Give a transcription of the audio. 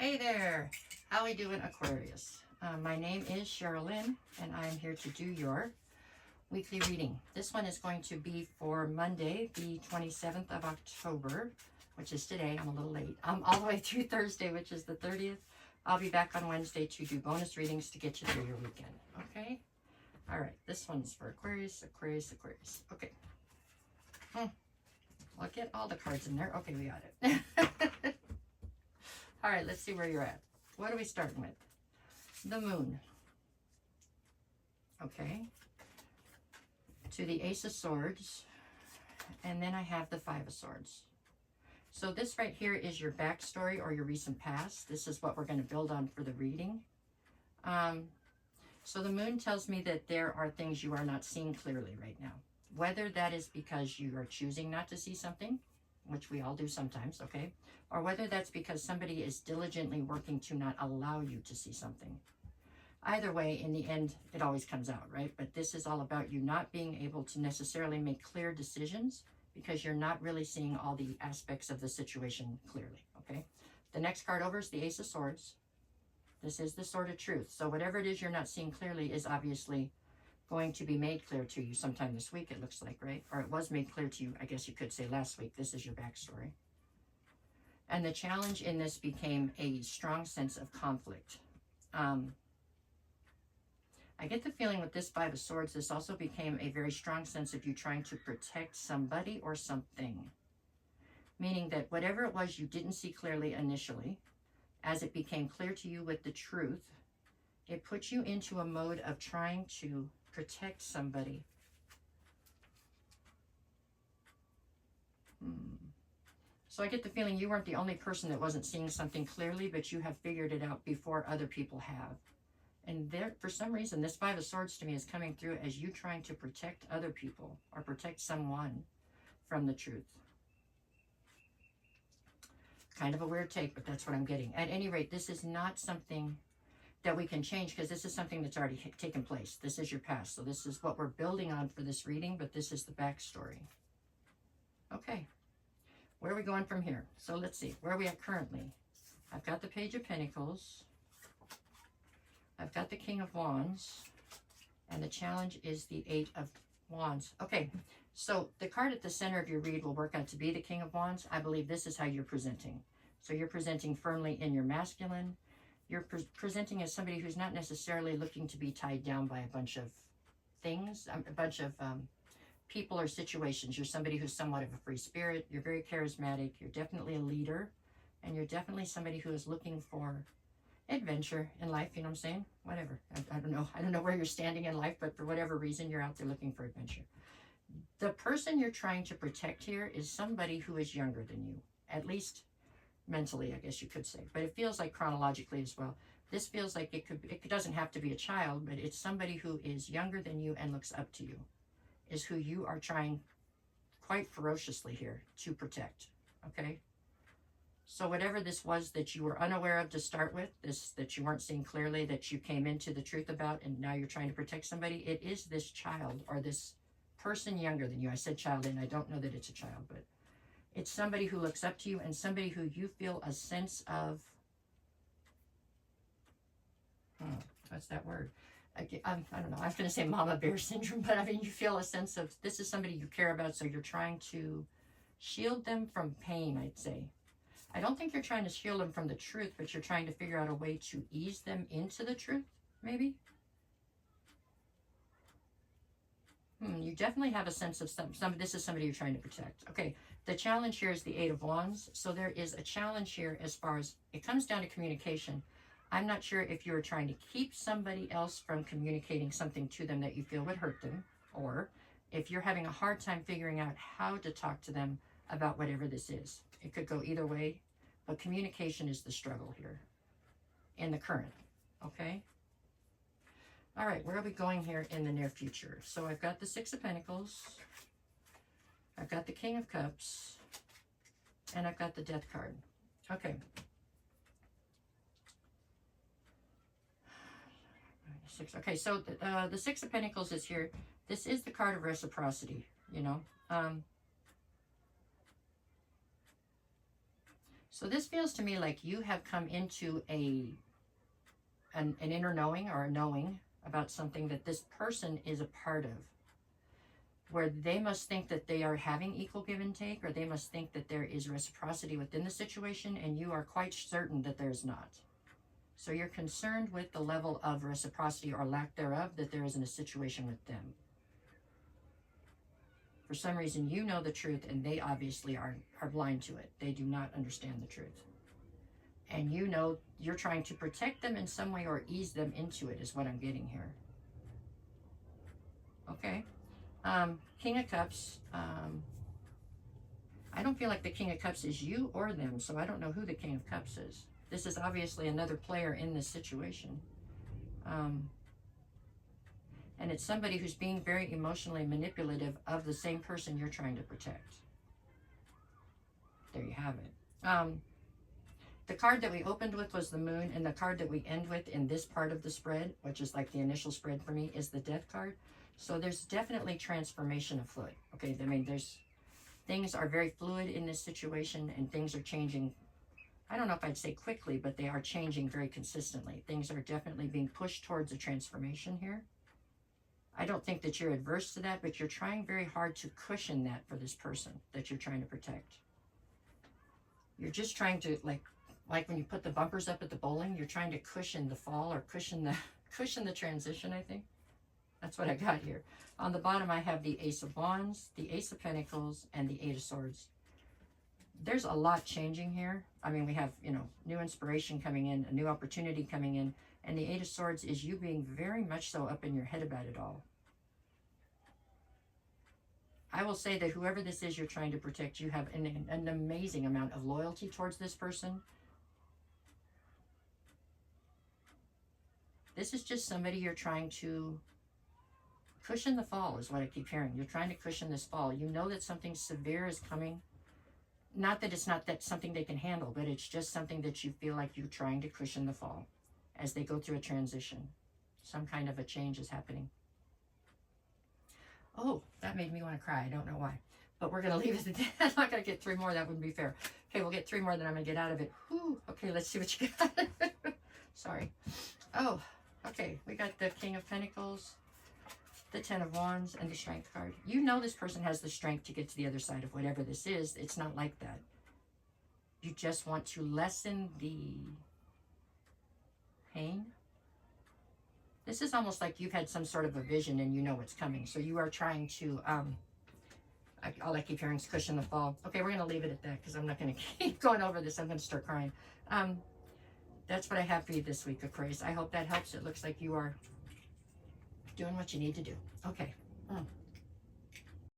Hey there, how we doing, Aquarius? My name is Sherilyn, and I'm here to do your weekly reading. This one is going to be for Monday, the 27th of October, which is today. I'm a little late. All the way through Thursday, which is the 30th. I'll be back on Wednesday to do bonus readings to get you through your weekend, okay? All right, this one's for Aquarius, Aquarius, Aquarius. Okay. I'll get all the cards in there. Okay, we got it. All right, let's see where you're at. What are we starting with? The moon. Okay. To the Ace of Swords. And then I have the Five of Swords. So this right here is your backstory or your recent past. This is what we're going to build on for the reading. So the moon tells me that there are things you are not seeing clearly right now. Whether that is because you are choosing not to see something, which we all do sometimes, okay? Or whether that's because somebody is diligently working to not allow you to see something. Either way, in the end, it always comes out, right? But this is all about you not being able to necessarily make clear decisions because you're not really seeing all the aspects of the situation clearly, okay? The next card over is the Ace of Swords. This is the Sword of Truth. So whatever it is you're not seeing clearly is obviously going to be made clear to you sometime this week, it looks like, right? Or it was made clear to you, I guess you could say last week. This is your backstory. And the challenge in this became a strong sense of conflict. I get the feeling with this Five of Swords, this also became a very strong sense of you trying to protect somebody or something. Meaning that whatever it was you didn't see clearly initially, as it became clear to you with the truth, it put you into a mode of trying to protect somebody. So I get the feeling you weren't the only person that wasn't seeing something clearly, but you have figured it out before other people have. And there, for some reason, this Five of Swords to me is coming through as you trying to protect other people or protect someone from the truth. Kind of a weird take, but that's what I'm getting. At any rate, this is not something that we can change because this is something that's already taken place. This is your past. So this is what we're building on for this reading, but this is the backstory. Okay. Where are we going from here? So let's see. Where are we at currently? I've got the Page of Pentacles. I've got the King of Wands. And the challenge is the Eight of Wands. Okay. So the card at the center of your read will work out to be the King of Wands. I believe this is how you're presenting. So you're presenting firmly in your masculine. You're presenting as somebody who's not necessarily looking to be tied down by a bunch of things, a bunch of people or situations. You're somebody who's somewhat of a free spirit. You're very charismatic. You're definitely a leader. And you're definitely somebody who is looking for adventure in life. You know what I'm saying? Whatever. I don't know. I don't know where you're standing in life, but for whatever reason, you're out there looking for adventure. The person you're trying to protect here is somebody who is younger than you, at least mentally, I guess you could say, but it feels like chronologically as well. This feels like it doesn't have to be a child, but it's somebody who is younger than you and looks up to you, is who you are trying quite ferociously here to protect, okay? So whatever this was that you were unaware of to start with, this that you weren't seeing clearly, that you came into the truth about, and now you're trying to protect somebody, it is this child or this person younger than you. I said child, and I don't know that it's a child, but it's somebody who looks up to you and somebody who you feel a sense of, what's that word? I don't know. I was going to say mama bear syndrome, but I mean, you feel a sense of this is somebody you care about, so you're trying to shield them from pain, I'd say. I don't think you're trying to shield them from the truth, but you're trying to figure out a way to ease them into the truth, maybe? You definitely have a sense of this is somebody you're trying to protect. Okay, the challenge here is the Eight of Wands. So there is a challenge here as far as it comes down to communication. I'm not sure if you're trying to keep somebody else from communicating something to them that you feel would hurt them, or if you're having a hard time figuring out how to talk to them about whatever this is. It could go either way, but communication is the struggle here in the current, okay? All right, where are we going here in the near future? So I've got the Six of Pentacles, I've got the King of Cups, and I've got the Death card. Okay. Okay, so the Six of Pentacles is here. This is the card of reciprocity, you know. So this feels to me like you have come into an inner knowing, or a knowing about something that this person is a part of, where they must think that they are having equal give and take, or they must think that there is reciprocity within the situation, and you are quite certain that there's not. So you're concerned with the level of reciprocity or lack thereof that there is in a situation with them. For some reason, you know the truth, and they obviously are blind to it. They do not understand the truth. And you know you're trying to protect them in some way or ease them into it, is what I'm getting here. Okay. King of Cups. I don't feel like the King of Cups is you or them, so I don't know who the King of Cups is. This is obviously another player in this situation. And it's somebody who's being very emotionally manipulative of the same person you're trying to protect. There you have it. The card that we opened with was the Moon, and the card that we end with in this part of the spread, which is like the initial spread for me, is the Death card. So there's definitely transformation afoot. Okay, I mean, things are very fluid in this situation, and things are changing. I don't know if I'd say quickly, but they are changing very consistently. Things are definitely being pushed towards a transformation here. I don't think that you're adverse to that, but you're trying very hard to cushion that for this person that you're trying to protect. You're just trying to, like when you put the bumpers up at the bowling, you're trying to cushion the fall, or cushion the transition, I think. That's what I got here. On the bottom, I have the Ace of Wands, the Ace of Pentacles, and the Eight of Swords. There's a lot changing here. I mean, we have, new inspiration coming in, a new opportunity coming in, and the Eight of Swords is you being very much so up in your head about it all. I will say that whoever this is you're trying to protect, you have an amazing amount of loyalty towards this person. This is just somebody you're trying to cushion the fall, is what I keep hearing. You're trying to cushion this fall. You know that something severe is coming. Not that it's not that something they can handle, but it's just something that you feel like you're trying to cushion the fall as they go through a transition. Some kind of a change is happening. Oh, that made me want to cry. I don't know why. But we're going to leave it at that. I'm not going to get 3 more. That wouldn't be fair. Okay, we'll get 3 more, then I'm going to get out of it. Whew. Okay, let's see what you got. Sorry. Oh, okay. We got the King of Pentacles, the Ten of Wands, and the Strength card. You know this person has the strength to get to the other side of whatever this is. It's not like that. You just want to lessen the pain. This is almost like you've had some sort of a vision and you know what's coming. So you are trying to, all I keep hearing is cushion the fall. Okay, we're going to leave it at that because I'm not going to keep going over this. I'm going to start crying. That's what I have for you this week, Aquarius. I hope that helps. It looks like you are doing what you need to do. Okay.